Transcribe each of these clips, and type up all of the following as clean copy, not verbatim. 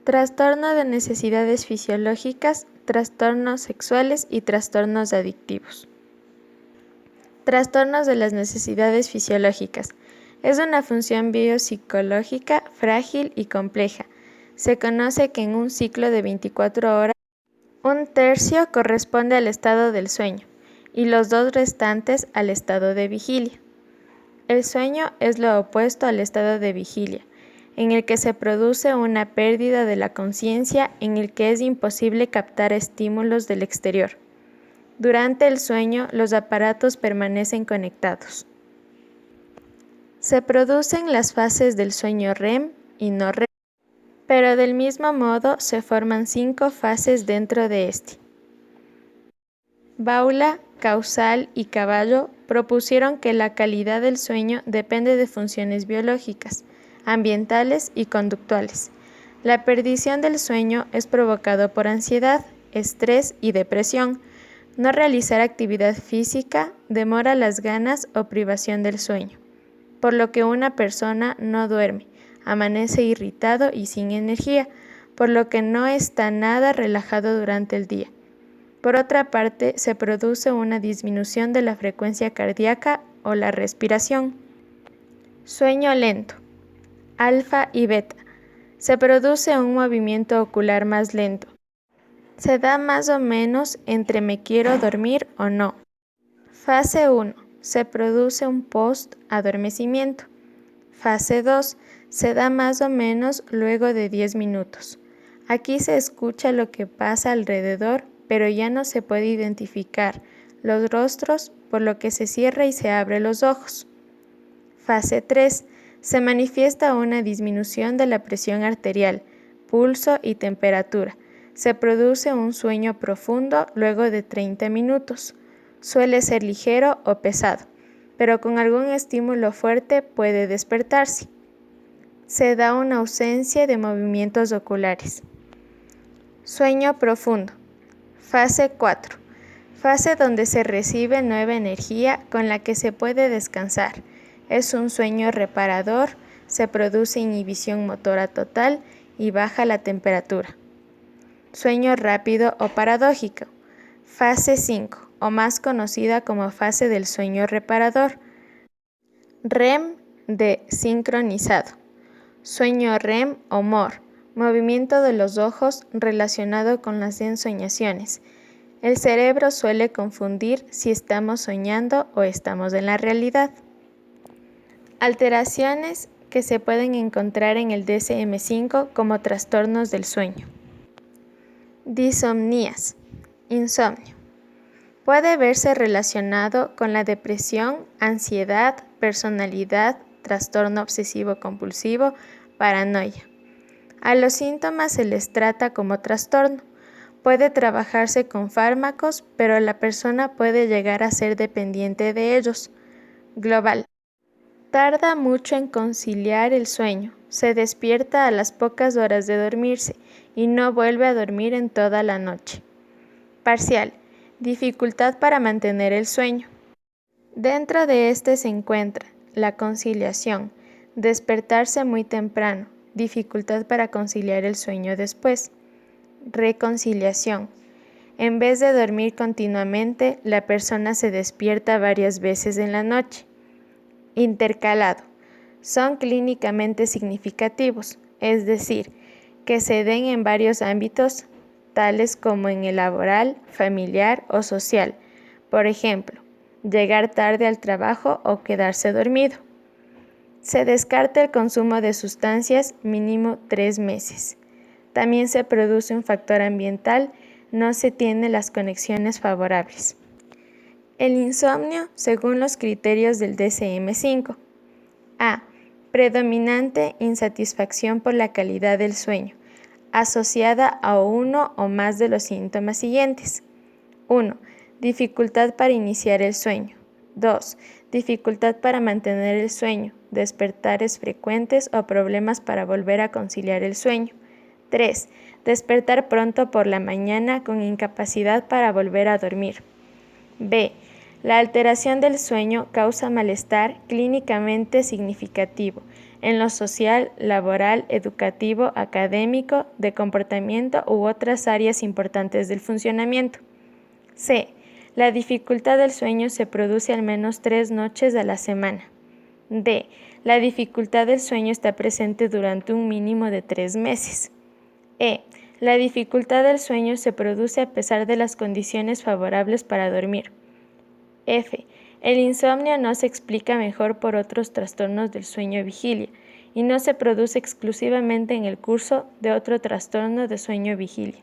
Trastorno de necesidades fisiológicas, trastornos sexuales y trastornos adictivos. Trastornos de las necesidades fisiológicas. Es una función biopsicológica frágil y compleja. Se conoce que en un ciclo de 24 horas, un tercio corresponde al estado del sueño y los 2 restantes al estado de vigilia. El sueño es lo opuesto al estado de vigilia, en el que se produce una pérdida de la conciencia, en el que es imposible captar estímulos del exterior. Durante el sueño, los aparatos permanecen conectados. Se producen las fases del sueño REM y no REM, pero del mismo modo se forman 5 fases dentro de este. Baula, Causal y Cavallo propusieron que la calidad del sueño depende de funciones biológicas, ambientales y conductuales. La perdición del sueño es provocado por ansiedad, estrés y depresión. No realizar actividad física demora las ganas o privación del sueño, por lo que una persona no duerme, amanece irritado y sin energía, por lo que no está nada relajado durante el día. Por otra parte, se produce una disminución de la frecuencia cardíaca o la respiración. Sueño lento. Alfa y beta. Se produce un movimiento ocular más lento. Se da más o menos entre me quiero dormir o no. Fase 1. Se produce un post-adormecimiento. Fase 2. Se da más o menos luego de 10 minutos. Aquí se escucha lo que pasa alrededor, pero ya no se puede identificar los rostros, por lo que se cierra y se abre los ojos. Fase 3. Se manifiesta una disminución de la presión arterial, pulso y temperatura. Se produce un sueño profundo luego de 30 minutos. Suele ser ligero o pesado, pero con algún estímulo fuerte puede despertarse. Se da una ausencia de movimientos oculares. Sueño profundo. Fase 4. Fase donde se recibe nueva energía con la que se puede descansar. Es un sueño reparador, se produce inhibición motora total y baja la temperatura. Sueño rápido o paradójico. Fase 5, o más conocida como fase del sueño reparador. REM de sincronizado. Sueño REM o MOR. Movimiento de los ojos relacionado con las ensoñaciones. El cerebro suele confundir si estamos soñando o estamos en la realidad. Alteraciones que se pueden encontrar en el DSM-5 como trastornos del sueño. Disomnías. Insomnio. Puede verse relacionado con la depresión, ansiedad, personalidad, trastorno obsesivo-compulsivo, paranoia. A los síntomas se les trata como trastorno. Puede trabajarse con fármacos, pero la persona puede llegar a ser dependiente de ellos. Global. Tarda mucho en conciliar el sueño. Se despierta a las pocas horas de dormirse y no vuelve a dormir en toda la noche. Parcial. Dificultad para mantener el sueño. Dentro de este se encuentra la conciliación, despertarse muy temprano, dificultad para conciliar el sueño después. Reconciliación. En vez de dormir continuamente, la persona se despierta varias veces en la noche. Intercalado. Son clínicamente significativos, es decir, que se den en varios ámbitos, tales como en el laboral, familiar o social. Por ejemplo, llegar tarde al trabajo o quedarse dormido. Se descarta el consumo de sustancias mínimo 3 meses. También se produce un factor ambiental, no se tienen las conexiones favorables. El insomnio según los criterios del DSM-5. A. Predominante insatisfacción por la calidad del sueño, asociada a uno o más de los síntomas siguientes. 1. Dificultad para iniciar el sueño. 2. Dificultad para mantener el sueño, despertares frecuentes o problemas para volver a conciliar el sueño. 3. Despertar pronto por la mañana con incapacidad para volver a dormir. B. La alteración del sueño causa malestar clínicamente significativo, en lo social, laboral, educativo, académico, de comportamiento u otras áreas importantes del funcionamiento. C. La dificultad del sueño se produce al menos 3 noches a la semana. D. La dificultad del sueño está presente durante un mínimo de 3 meses. E. La dificultad del sueño se produce a pesar de las condiciones favorables para dormir. F. El insomnio no se explica mejor por otros trastornos del sueño-vigilia y no se produce exclusivamente en el curso de otro trastorno de sueño-vigilia.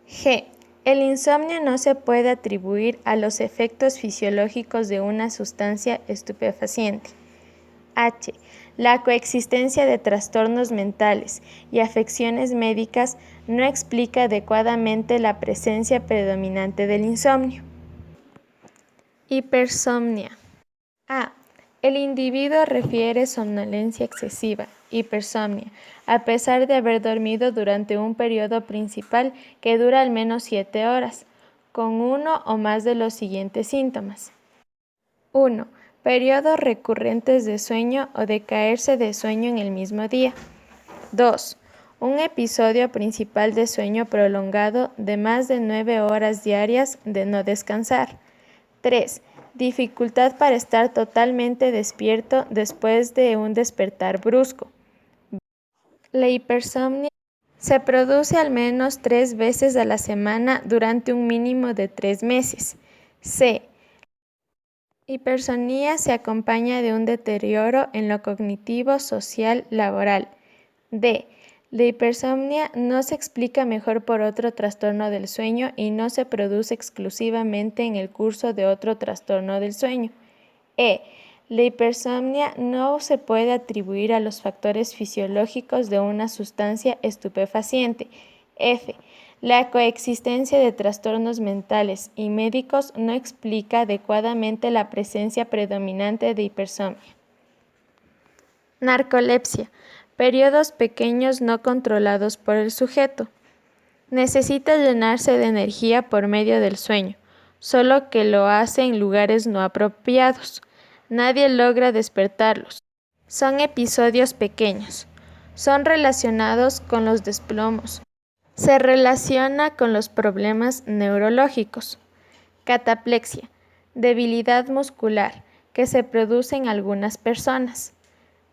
G. El insomnio no se puede atribuir a los efectos fisiológicos de una sustancia estupefaciente. H. La coexistencia de trastornos mentales y afecciones médicas no explica adecuadamente la presencia predominante del insomnio. Hipersomnia. A. El individuo refiere somnolencia excesiva, hipersomnia, a pesar de haber dormido durante un periodo principal que dura al menos 7 horas, con uno o más de los siguientes síntomas. 1. Periodos recurrentes de sueño o de caerse de sueño en el mismo día. 2. Un episodio principal de sueño prolongado de más de 9 horas diarias de no descansar. 3. Dificultad para estar totalmente despierto después de un despertar brusco. La hipersomnia se produce al menos 3 veces a la semana durante un mínimo de 3 meses. C. Hipersomnia se acompaña de un deterioro en lo cognitivo, social, laboral. D. La hipersomnia no se explica mejor por otro trastorno del sueño y no se produce exclusivamente en el curso de otro trastorno del sueño. E. La hipersomnia no se puede atribuir a los factores fisiológicos de una sustancia estupefaciente. F. La coexistencia de trastornos mentales y médicos no explica adecuadamente la presencia predominante de hipersomnia. Narcolepsia. Periodos pequeños no controlados por el sujeto. Necesita llenarse de energía por medio del sueño, solo que lo hace en lugares no apropiados. Nadie logra despertarlos. Son episodios pequeños. Son relacionados con los desplomos. Se relaciona con los problemas neurológicos. Cataplexia. Debilidad muscular que se produce en algunas personas.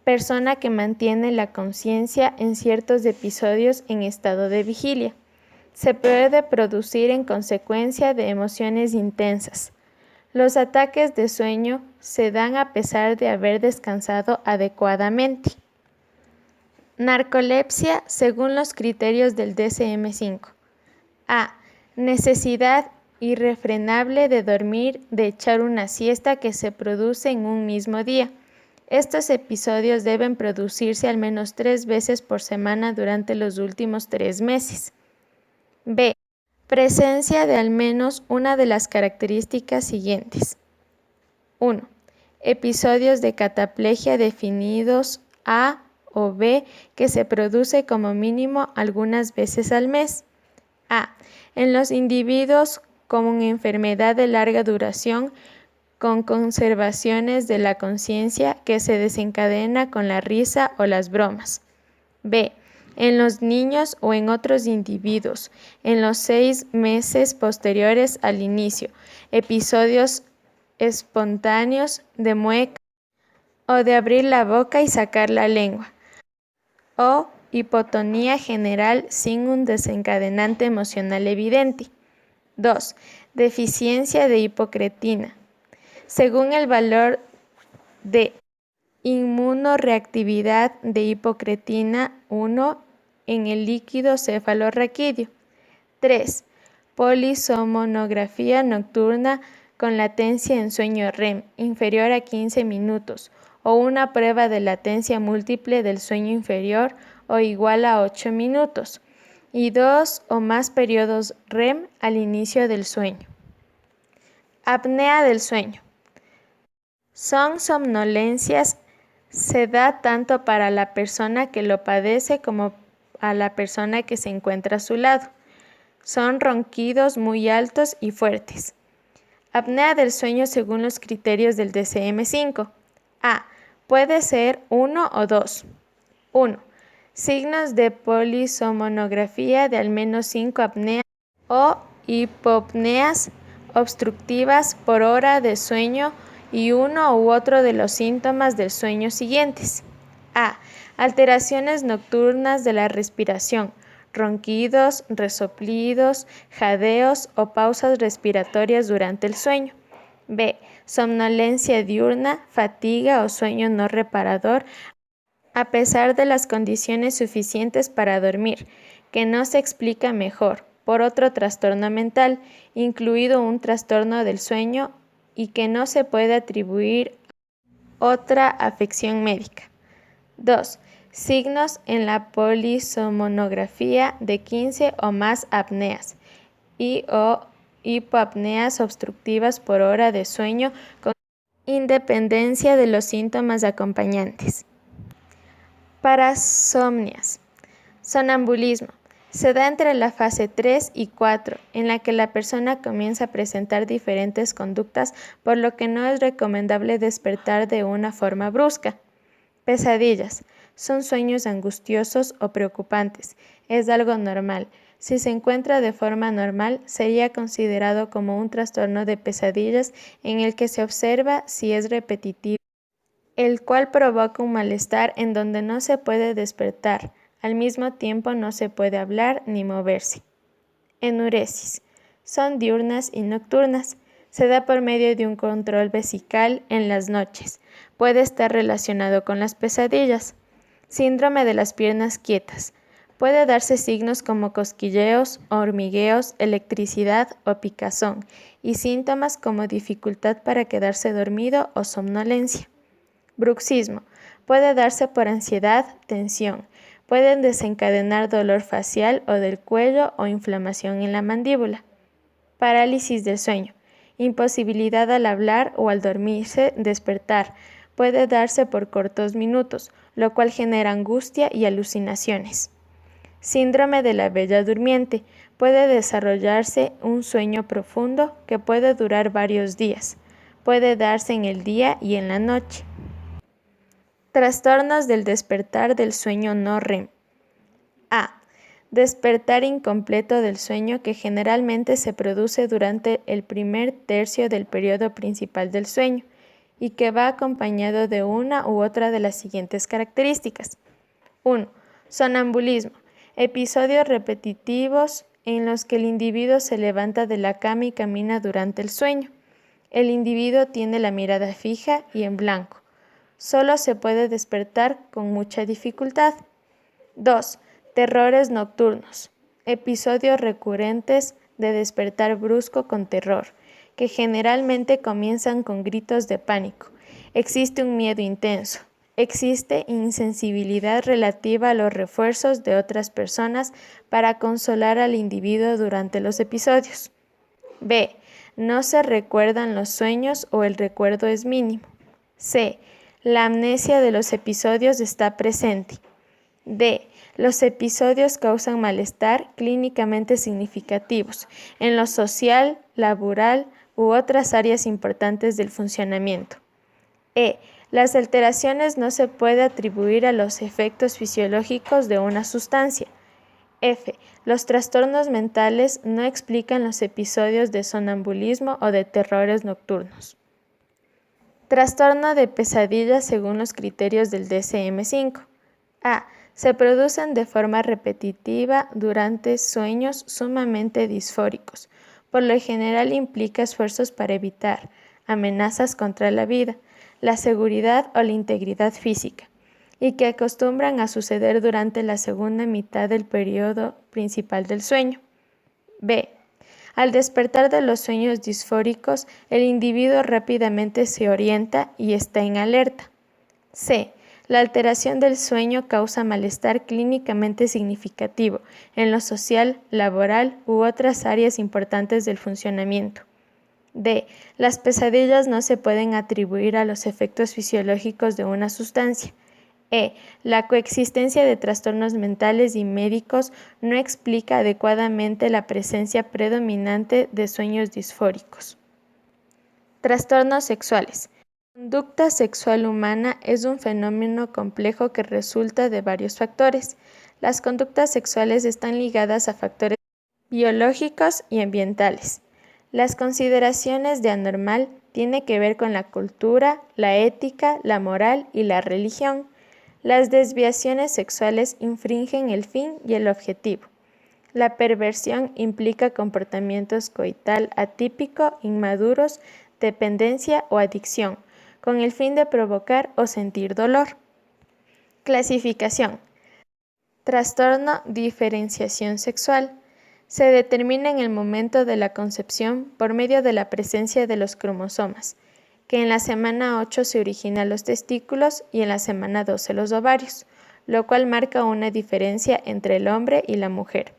Persona que mantiene la conciencia en ciertos episodios en estado de vigilia. Se puede producir en consecuencia de emociones intensas. Los ataques de sueño se dan a pesar de haber descansado adecuadamente. Narcolepsia según los criterios del DSM-5. A. Necesidad irrefrenable de dormir, de echar una siesta que se produce en un mismo día. Estos episodios deben producirse al menos 3 veces por semana durante los últimos 3 meses. B. Presencia de al menos una de las características siguientes. 1. Episodios de cataplegia definidos A o B que se produce como mínimo algunas veces al mes. A. En los individuos con enfermedad de larga duración con conservaciones de la conciencia que se desencadena con la risa o las bromas. B. En los niños o en otros individuos, en los 6 meses posteriores al inicio, episodios espontáneos de mueca o de abrir la boca y sacar la lengua, o hipotonía general sin un desencadenante emocional evidente. 2. Deficiencia de hipocretina. Según el valor de inmunoreactividad de hipocretina 1 en el líquido cefalorraquídeo. 3. Polisomnografía nocturna con latencia en sueño REM inferior a 15 minutos o una prueba de latencia múltiple del sueño inferior o igual a 8 minutos y 2 o más periodos REM al inicio del sueño. Apnea del sueño. Son somnolencias, se da tanto para la persona que lo padece como a la persona que se encuentra a su lado. Son ronquidos muy altos y fuertes. Apnea del sueño según los criterios del DSM-5. A. Puede ser uno o dos. 1. Signos de polisomnografía de al menos 5 apneas o hipopneas obstructivas por hora de sueño y uno u otro de los síntomas del sueño siguientes. A. Alteraciones nocturnas de la respiración, ronquidos, resoplidos, jadeos o pausas respiratorias durante el sueño. B. Somnolencia diurna, fatiga o sueño no reparador a pesar de las condiciones suficientes para dormir, que no se explica mejor por otro trastorno mental, incluido un trastorno del sueño y que no se puede atribuir a otra afección médica. 2. Signos en la polisomnografía de 15 o más apneas y o hipoapneas obstructivas por hora de sueño con independencia de los síntomas acompañantes. Parasomnias. Sonambulismo. Se da entre la fase 3 y 4, en la que la persona comienza a presentar diferentes conductas, por lo que no es recomendable despertar de una forma brusca. Pesadillas. Son sueños angustiosos o preocupantes. Es algo normal. Si se encuentra de forma normal, sería considerado como un trastorno de pesadillas en el que se observa si es repetitivo, el cual provoca un malestar en donde no se puede despertar, al mismo tiempo no se puede hablar ni moverse. Enuresis. Son diurnas y nocturnas. Se da por medio de un control vesical en las noches. Puede estar relacionado con las pesadillas. Síndrome de las piernas quietas. Puede darse signos como cosquilleos, hormigueos, electricidad o picazón, y síntomas como dificultad para quedarse dormido o somnolencia. Bruxismo. Puede darse por ansiedad, tensión. Pueden desencadenar dolor facial o del cuello o inflamación en la mandíbula. Parálisis del sueño. Imposibilidad al hablar o al dormirse, despertar. Puede darse por cortos minutos, lo cual genera angustia y alucinaciones. Síndrome de la bella durmiente. Puede desarrollarse un sueño profundo que puede durar varios días. Puede darse en el día y en la noche. Trastornos del despertar del sueño no REM. A. Despertar incompleto del sueño, que generalmente se produce durante el primer tercio del periodo principal del sueño y que va acompañado de una u otra de las siguientes características. 1. Sonambulismo. Episodios repetitivos en los que el individuo se levanta de la cama y camina durante el sueño. El individuo tiene la mirada fija y en blanco. Solo se puede despertar con mucha dificultad. 2. Terrores nocturnos. Episodios recurrentes de despertar brusco con terror, que generalmente comienzan con gritos de pánico. Existe un miedo intenso. Existe insensibilidad relativa a los refuerzos de otras personas para consolar al individuo durante los episodios. B. No se recuerdan los sueños o el recuerdo es mínimo. C. La amnesia de los episodios está presente. D. Los episodios causan malestar clínicamente significativos en lo social, laboral u otras áreas importantes del funcionamiento. E. Las alteraciones no se puede atribuir a los efectos fisiológicos de una sustancia. F. Los trastornos mentales no explican los episodios de sonambulismo o de terrores nocturnos. Trastorno de pesadillas según los criterios del DSM-5. A. Se producen de forma repetitiva durante sueños sumamente disfóricos. Por lo general implica esfuerzos para evitar amenazas contra la vida, la seguridad o la integridad física, y que acostumbran a suceder durante la segunda mitad del periodo principal del sueño. B. Al despertar de los sueños disfóricos, el individuo rápidamente se orienta y está en alerta. C. La alteración del sueño causa malestar clínicamente significativo en lo social, laboral u otras áreas importantes del funcionamiento. D. Las pesadillas no se pueden atribuir a los efectos fisiológicos de una sustancia. E. La coexistencia de trastornos mentales y médicos no explica adecuadamente la presencia predominante de sueños disfóricos. Trastornos sexuales. Conducta sexual humana es un fenómeno complejo que resulta de varios factores. Las conductas sexuales están ligadas a factores biológicos y ambientales. Las consideraciones de anormal tienen que ver con la cultura, la ética, la moral y la religión. Las desviaciones sexuales infringen el fin y el objetivo. La perversión implica comportamientos coital atípico, inmaduros, dependencia o adicción, con el fin de provocar o sentir dolor. Clasificación. Trastorno diferenciación sexual. Se determina en el momento de la concepción por medio de la presencia de los cromosomas, que en la semana 8 se originan los testículos y en la semana 12 los ovarios, lo cual marca una diferencia entre el hombre y la mujer.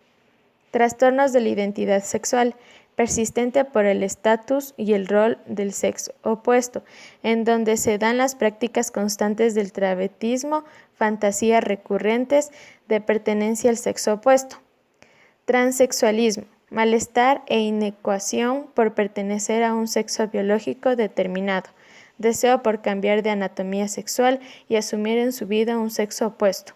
Trastornos de la identidad sexual, persistente por el estatus y el rol del sexo opuesto, en donde se dan las prácticas constantes del travestismo, fantasías recurrentes de pertenencia al sexo opuesto. Transexualismo, malestar e inecuación por pertenecer a un sexo biológico determinado, deseo por cambiar de anatomía sexual y asumir en su vida un sexo opuesto.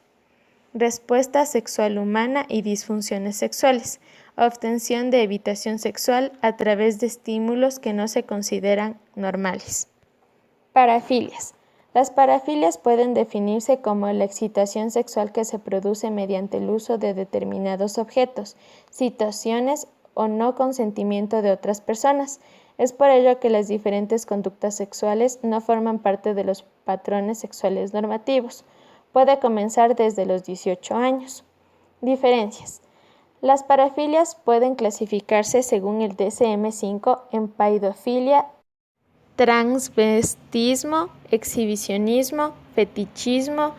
Respuesta sexual humana y disfunciones sexuales, obtención de evitación sexual a través de estímulos que no se consideran normales. Parafilias. Las parafilias pueden definirse como la excitación sexual que se produce mediante el uso de determinados objetos, situaciones o no consentimiento de otras personas. Es por ello que las diferentes conductas sexuales no forman parte de los patrones sexuales normativos. Puede comenzar desde los 18 años. Diferencias. Las parafilias pueden clasificarse según el DSM-5 en paidofilia, transvestismo, exhibicionismo, fetichismo,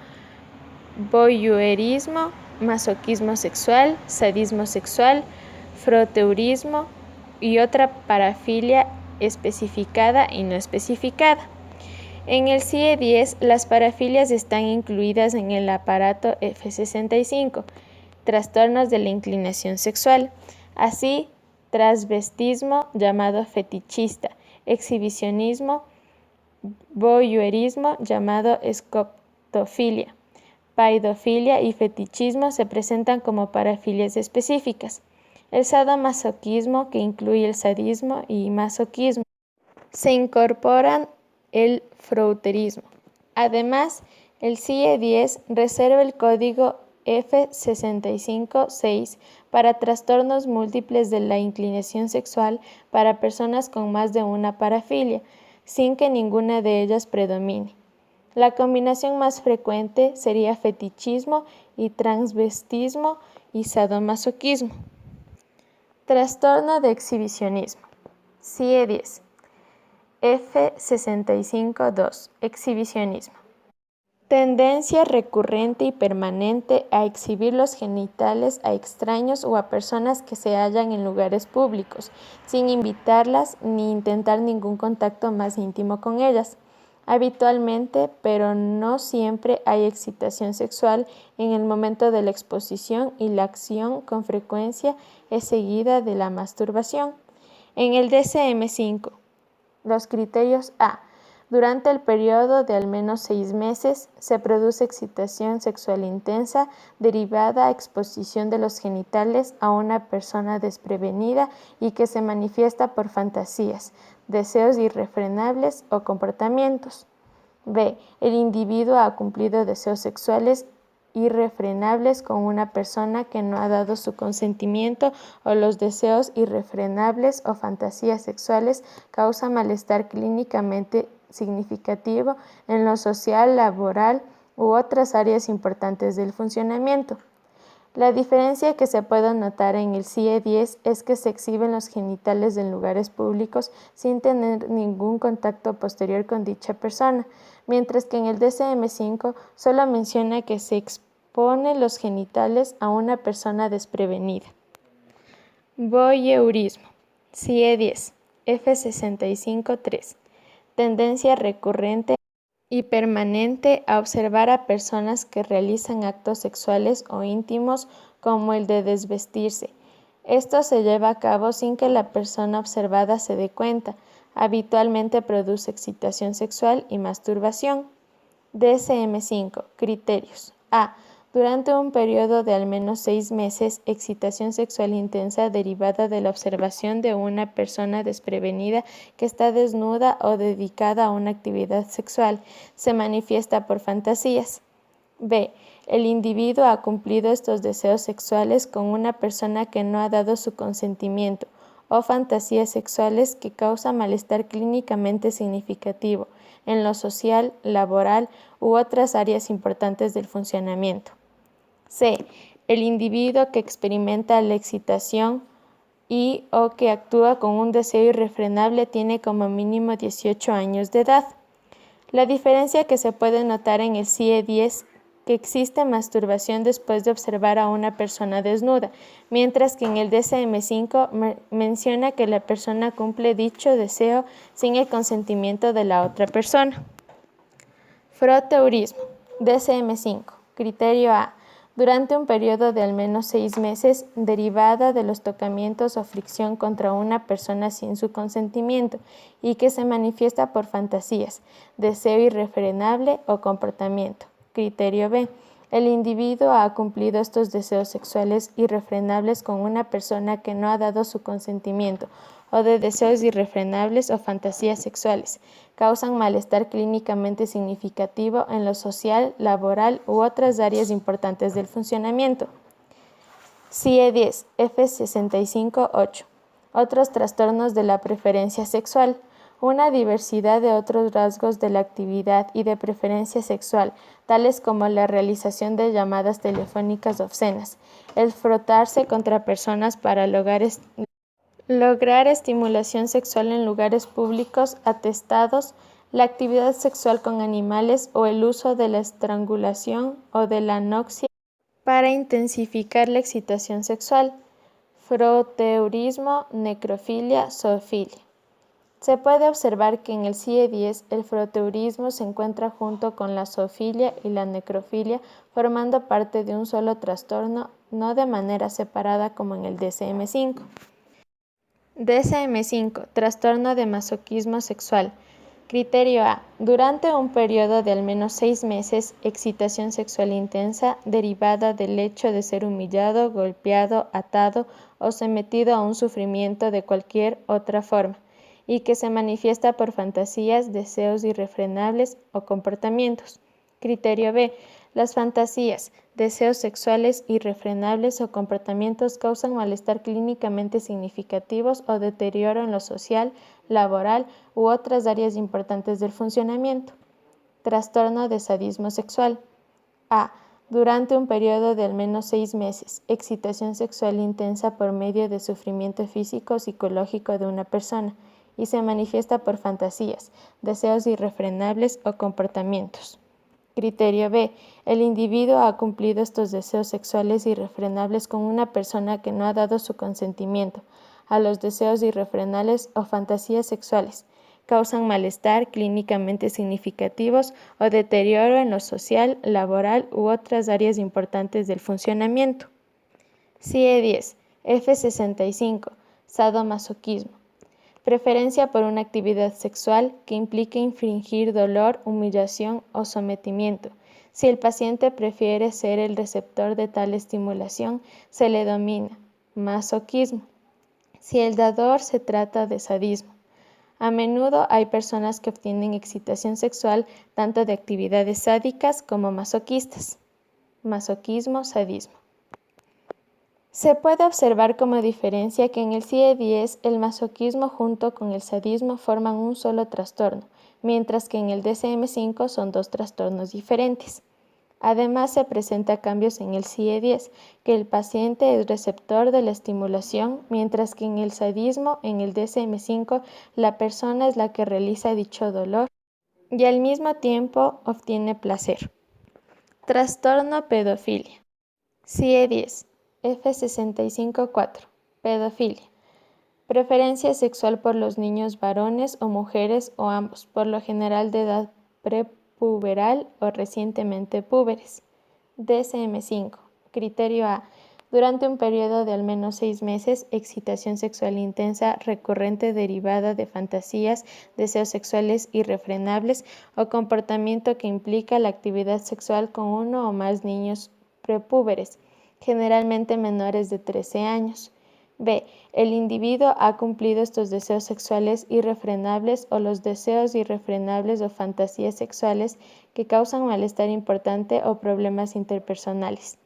voyeurismo, masoquismo sexual, sadismo sexual, froteurismo y otra parafilia especificada y no especificada. En el CIE-10, las parafilias están incluidas en el aparato F65, trastornos de la inclinación sexual, así transvestismo llamado fetichista, exhibicionismo, voyeurismo llamado escoptofilia, paidofilia y fetichismo se presentan como parafilias específicas. El sadomasoquismo, que incluye el sadismo y masoquismo, se incorporan el froteurismo. Además, el CIE-10 reserva el código F656 para trastornos múltiples de la inclinación sexual para personas con más de una parafilia, sin que ninguna de ellas predomine. La combinación más frecuente sería fetichismo y transvestismo y sadomasoquismo. Trastorno de exhibicionismo. CIE-10. F65-2. Exhibicionismo. Tendencia recurrente y permanente a exhibir los genitales a extraños o a personas que se hallan en lugares públicos, sin invitarlas ni intentar ningún contacto más íntimo con ellas. Habitualmente, pero no siempre, hay excitación sexual en el momento de la exposición y la acción con frecuencia es seguida de la masturbación. En el DSM-5, los criterios A. Durante el periodo de al menos 6 meses se produce excitación sexual intensa derivada a exposición de los genitales a una persona desprevenida y que se manifiesta por fantasías, deseos irrefrenables o comportamientos. B. El individuo ha cumplido deseos sexuales irrefrenables con una persona que no ha dado su consentimiento o los deseos irrefrenables o fantasías sexuales causan malestar clínicamente significativo en lo social, laboral u otras áreas importantes del funcionamiento. La diferencia que se puede notar en el CIE-10 es que se exhiben los genitales en lugares públicos sin tener ningún contacto posterior con dicha persona, mientras que en el DSM-5 solo menciona que se expone los genitales a una persona desprevenida. Voyeurismo. CIE-10. F65-3. Tendencia recurrente y permanente a observar a personas que realizan actos sexuales o íntimos como el de desvestirse. Esto se lleva a cabo sin que la persona observada se dé cuenta, Habitualmente produce excitación sexual y masturbación. DSM-5. Criterios. A. Durante un periodo de al menos 6 meses, excitación sexual intensa derivada de la observación de una persona desprevenida que está desnuda o dedicada a una actividad sexual, se manifiesta por fantasías. B. El individuo ha cumplido estos deseos sexuales con una persona que no ha dado su consentimiento, o fantasías sexuales que causan malestar clínicamente significativo en lo social, laboral u otras áreas importantes del funcionamiento. C. El individuo que experimenta la excitación y o que actúa con un deseo irrefrenable tiene como mínimo 18 años de edad. La diferencia que se puede notar en el CIE-10 que existe masturbación después de observar a una persona desnuda, mientras que en el DSM-5 menciona que la persona cumple dicho deseo sin el consentimiento de la otra persona. Froteurismo. DSM-5. Criterio A. Durante un periodo de al menos 6 meses, derivada de los tocamientos o fricción contra una persona sin su consentimiento y que se manifiesta por fantasías, deseo irrefrenable o comportamiento. Criterio B. El individuo ha cumplido estos deseos sexuales irrefrenables con una persona que no ha dado su consentimiento, o de deseos irrefrenables o fantasías sexuales. Causan malestar clínicamente significativo en lo social, laboral u otras áreas importantes del funcionamiento. CIE-10, F65-8. Otros trastornos de la preferencia sexual. Una diversidad de otros rasgos de la actividad y de preferencia sexual, tales como la realización de llamadas telefónicas obscenas, el frotarse contra personas para lograr estimulación sexual en lugares públicos atestados, la actividad sexual con animales o el uso de la estrangulación o de la anoxia para intensificar la excitación sexual. Froteurismo, necrofilia, zoofilia. Se puede observar que en el CIE-10 el froteurismo se encuentra junto con la zoofilia y la necrofilia formando parte de un solo trastorno, no de manera separada como en el DSM-5. DSM-5. Trastorno de masoquismo sexual. Criterio A. Durante un periodo de al menos 6 meses, excitación sexual intensa derivada del hecho de ser humillado, golpeado, atado o sometido a un sufrimiento de cualquier otra forma, y que se manifiesta por fantasías, deseos irrefrenables o comportamientos. Criterio B. Las fantasías, deseos sexuales irrefrenables o comportamientos causan malestar clínicamente significativos o deterioro en lo social, laboral u otras áreas importantes del funcionamiento. Trastorno de sadismo sexual. A. Durante un periodo de al menos 6 meses, excitación sexual intensa por medio de sufrimiento físico o psicológico de una persona y se manifiesta por fantasías, deseos irrefrenables o comportamientos. Criterio B. El individuo ha cumplido estos deseos sexuales irrefrenables con una persona que no ha dado su consentimiento a los deseos irrefrenables o fantasías sexuales. Causan malestar clínicamente significativos o deterioro en lo social, laboral u otras áreas importantes del funcionamiento. CIE-10, F65, sadomasoquismo. Preferencia por una actividad sexual que implique infligir dolor, humillación o sometimiento. Si el paciente prefiere ser el receptor de tal estimulación, se le denomina masoquismo. Si el dador se trata de sadismo. A menudo hay personas que obtienen excitación sexual tanto de actividades sádicas como masoquistas. Masoquismo, sadismo. Se puede observar como diferencia que en el CIE-10 el masoquismo junto con el sadismo forman un solo trastorno, mientras que en el DSM-5 son dos trastornos diferentes. Además, se presenta cambios en el CIE-10, que el paciente es receptor de la estimulación, mientras que en el sadismo, en el DSM-5, la persona es la que realiza dicho dolor y al mismo tiempo obtiene placer. Trastorno pedofilia. CIE-10. F65-4. Pedofilia. Preferencia sexual por los niños varones o mujeres o ambos, por lo general de edad prepuberal o recientemente púberes. DSM-5. Criterio A. durante un periodo de al menos 6 meses, excitación sexual intensa recurrente derivada de fantasías, deseos sexuales irrefrenables o comportamiento que implica la actividad sexual con uno o más niños prepúberes, generalmente menores de 13 años. B. El individuo ha cumplido estos deseos sexuales irrefrenables o los deseos irrefrenables o fantasías sexuales que causan malestar importante o problemas interpersonales.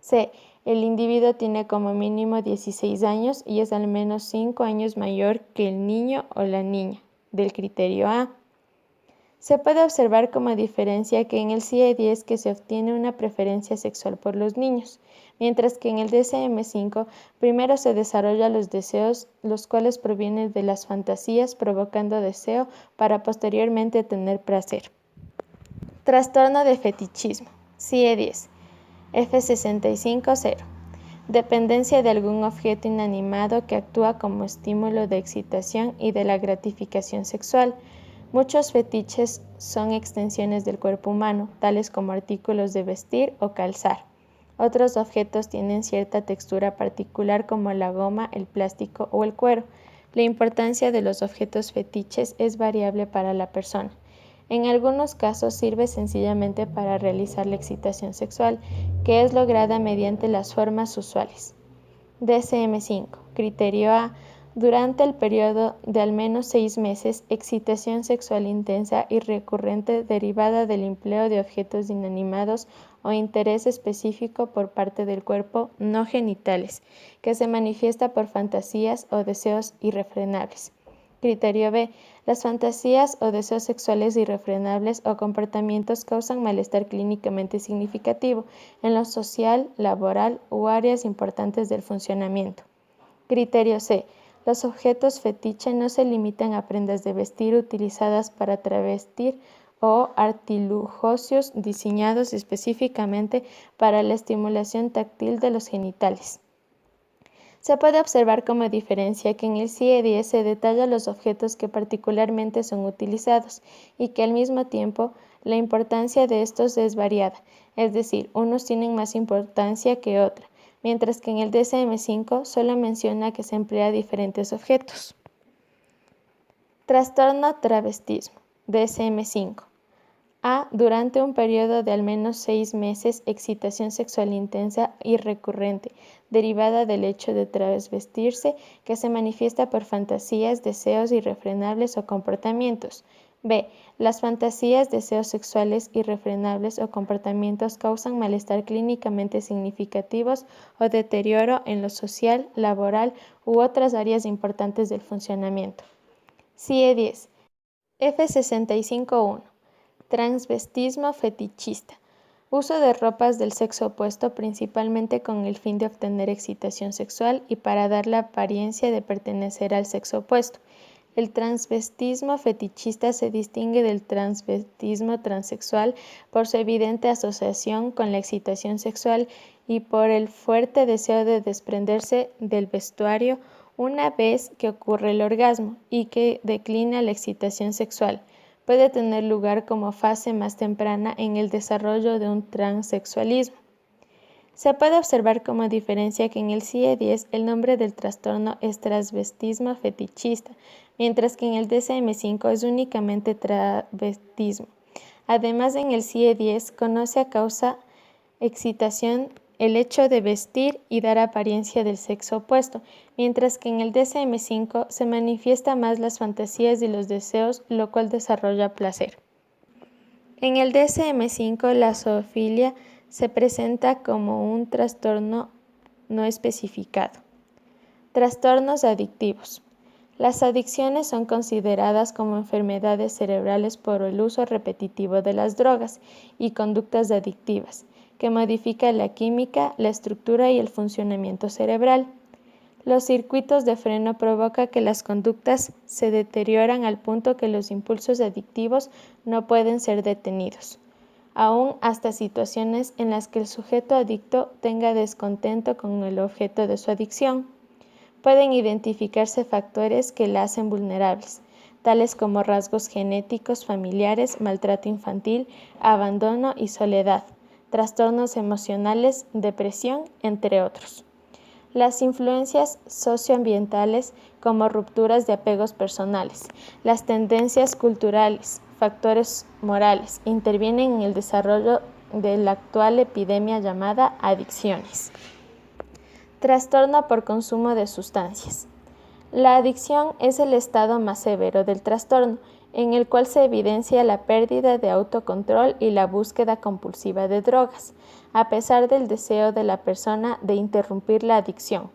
C. El individuo tiene como mínimo 16 años y es al menos 5 años mayor que el niño o la niña, del criterio A. Se puede observar como diferencia que en el CIE-10 que se obtiene una preferencia sexual por los niños, mientras que en el DSM-5 primero se desarrollan los deseos, los cuales provienen de las fantasías provocando deseo para posteriormente tener placer. Trastorno de fetichismo, CIE-10, F65-0. Dependencia de algún objeto inanimado que actúa como estímulo de excitación y de la gratificación sexual. Muchos fetiches son extensiones del cuerpo humano, tales como artículos de vestir o calzar. Otros objetos tienen cierta textura particular como la goma, el plástico o el cuero. La importancia de los objetos fetiches es variable para la persona. En algunos casos sirve sencillamente para realizar la excitación sexual, que es lograda mediante las formas usuales. DSM-5. Criterio A. Durante el periodo de al menos 6 meses, excitación sexual intensa y recurrente derivada del empleo de objetos inanimados o interés específico por parte del cuerpo no genitales, que se manifiesta por fantasías o deseos irrefrenables. Criterio B. Las fantasías o deseos sexuales irrefrenables o comportamientos causan malestar clínicamente significativo en lo social, laboral u áreas importantes del funcionamiento. Criterio C. Los objetos fetiche no se limitan a prendas de vestir utilizadas para travestir o artilugios diseñados específicamente para la estimulación táctil de los genitales. Se puede observar como diferencia que en el CIE-10 se detalla los objetos que particularmente son utilizados y que al mismo tiempo la importancia de estos es variada, es decir, unos tienen más importancia que otros, mientras que en el DSM-5 solo menciona que se emplea diferentes objetos. Trastorno travestismo, DSM-5. A. Durante un periodo de al menos 6 meses, excitación sexual intensa y recurrente, derivada del hecho de travestirse, que se manifiesta por fantasías, deseos irrefrenables o comportamientos. B. Las fantasías, deseos sexuales irrefrenables o comportamientos causan malestar clínicamente significativos o deterioro en lo social, laboral u otras áreas importantes del funcionamiento. CIE-10. F65-1. Transvestismo fetichista. Uso de ropas del sexo opuesto principalmente con el fin de obtener excitación sexual y para dar la apariencia de pertenecer al sexo opuesto. El transvestismo fetichista se distingue del transvestismo transexual por su evidente asociación con la excitación sexual y por el fuerte deseo de desprenderse del vestuario una vez que ocurre el orgasmo y que declina la excitación sexual. Puede tener lugar como fase más temprana en el desarrollo de un transexualismo. Se puede observar como diferencia que en el CIE-10 el nombre del trastorno es transvestismo fetichista, mientras que en el DSM-5 es únicamente travestismo. Además, en el CIE-10 conoce a causa excitación el hecho de vestir y dar apariencia del sexo opuesto, mientras que en el DSM-5 se manifiesta más las fantasías y los deseos, lo cual desarrolla placer. En el DSM-5 la zoofilia se presenta como un trastorno no especificado. Trastornos adictivos. Las adicciones son consideradas como enfermedades cerebrales por el uso repetitivo de las drogas y conductas adictivas, que modifica la química, la estructura y el funcionamiento cerebral. Los circuitos de freno provocan que las conductas se deterioran al punto que los impulsos adictivos no pueden ser detenidos, aún hasta situaciones en las que el sujeto adicto tenga descontento con el objeto de su adicción. Pueden identificarse factores que la hacen vulnerables, tales como rasgos genéticos, familiares, maltrato infantil, abandono y soledad, trastornos emocionales, depresión, entre otros. Las influencias socioambientales como rupturas de apegos personales, las tendencias culturales, factores morales, intervienen en el desarrollo de la actual epidemia llamada adicciones. Trastorno por consumo de sustancias. La adicción es el estado más severo del trastorno, en el cual se evidencia la pérdida de autocontrol y la búsqueda compulsiva de drogas, a pesar del deseo de la persona de interrumpir la adicción.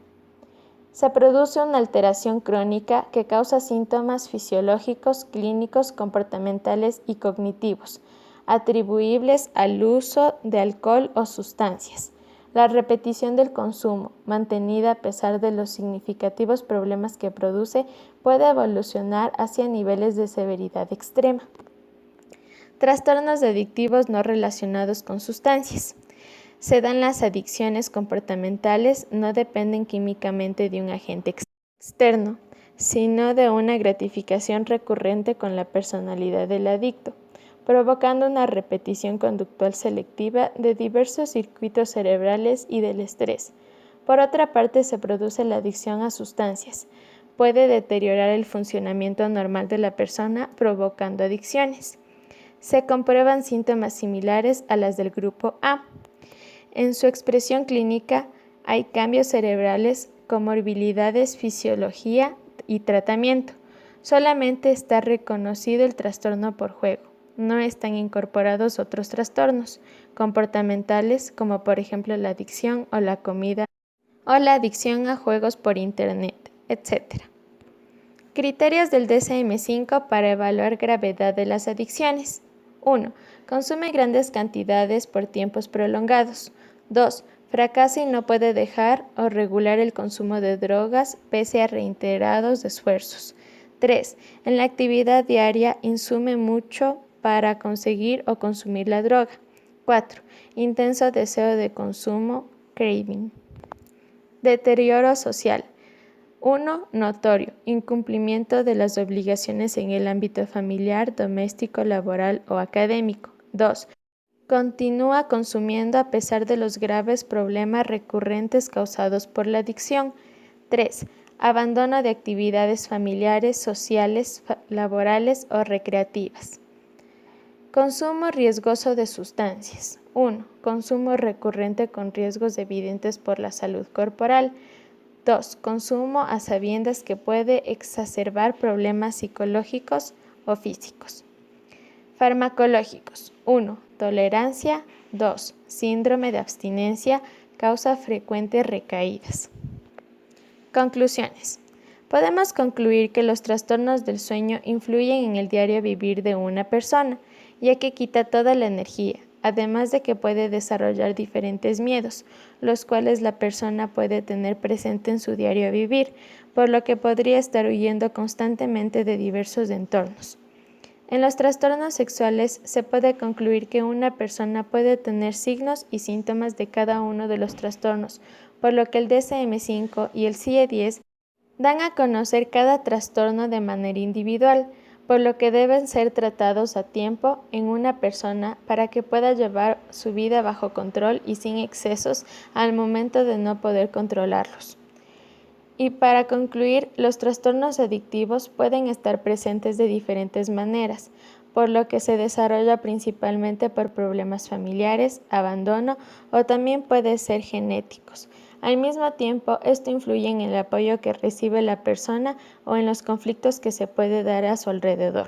Se produce una alteración crónica que causa síntomas fisiológicos, clínicos, comportamentales y cognitivos, atribuibles al uso de alcohol o sustancias. La repetición del consumo, mantenida a pesar de los significativos problemas que produce, puede evolucionar hacia niveles de severidad extrema. Trastornos adictivos no relacionados con sustancias. Se dan las adicciones comportamentales, no dependen químicamente de un agente externo, sino de una gratificación recurrente con la personalidad del adicto, provocando una repetición conductual selectiva de diversos circuitos cerebrales y del estrés. Por otra parte, se produce la adicción a sustancias. Puede deteriorar el funcionamiento normal de la persona, provocando adicciones. Se comprueban síntomas similares a las del grupo A. En su expresión clínica hay cambios cerebrales, comorbilidades, fisiología y tratamiento. Solamente está reconocido el trastorno por juego. No están incorporados otros trastornos comportamentales como por ejemplo la adicción o la comida o la adicción a juegos por internet, etc. Criterios del DSM-5 para evaluar gravedad de las adicciones. 1. Consume grandes cantidades por tiempos prolongados. 2. Fracasa y no puede dejar o regular el consumo de drogas pese a reiterados esfuerzos. 3. En la actividad diaria insume mucho para conseguir o consumir la droga. 4. Intenso deseo de consumo, craving. Deterioro social. 1. Notorio. Incumplimiento de las obligaciones en el ámbito familiar, doméstico, laboral o académico. 2. Continúa consumiendo a pesar de los graves problemas recurrentes causados por la adicción. 3. Abandono de actividades familiares, sociales, laborales o recreativas. Consumo riesgoso de sustancias. 1. Consumo recurrente con riesgos evidentes por la salud corporal. 2. Consumo a sabiendas que puede exacerbar problemas psicológicos o físicos. Farmacológicos. 1. Tolerancia. 2. Síndrome de abstinencia, causa frecuentes recaídas. Conclusiones. Podemos concluir que los trastornos del sueño influyen en el diario vivir de una persona, ya que quita toda la energía, además de que puede desarrollar diferentes miedos, los cuales la persona puede tener presente en su diario vivir, por lo que podría estar huyendo constantemente de diversos entornos. En los trastornos sexuales se puede concluir que una persona puede tener signos y síntomas de cada uno de los trastornos, por lo que el DSM-5 y el CIE-10 dan a conocer cada trastorno de manera individual, por lo que deben ser tratados a tiempo en una persona para que pueda llevar su vida bajo control y sin excesos al momento de no poder controlarlos. Y para concluir, los trastornos adictivos pueden estar presentes de diferentes maneras, por lo que se desarrolla principalmente por problemas familiares, abandono o también puede ser genéticos. Al mismo tiempo, esto influye en el apoyo que recibe la persona o en los conflictos que se puede dar a su alrededor.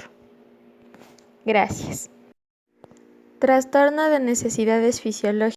Gracias. Trastorno de necesidades fisiológicas.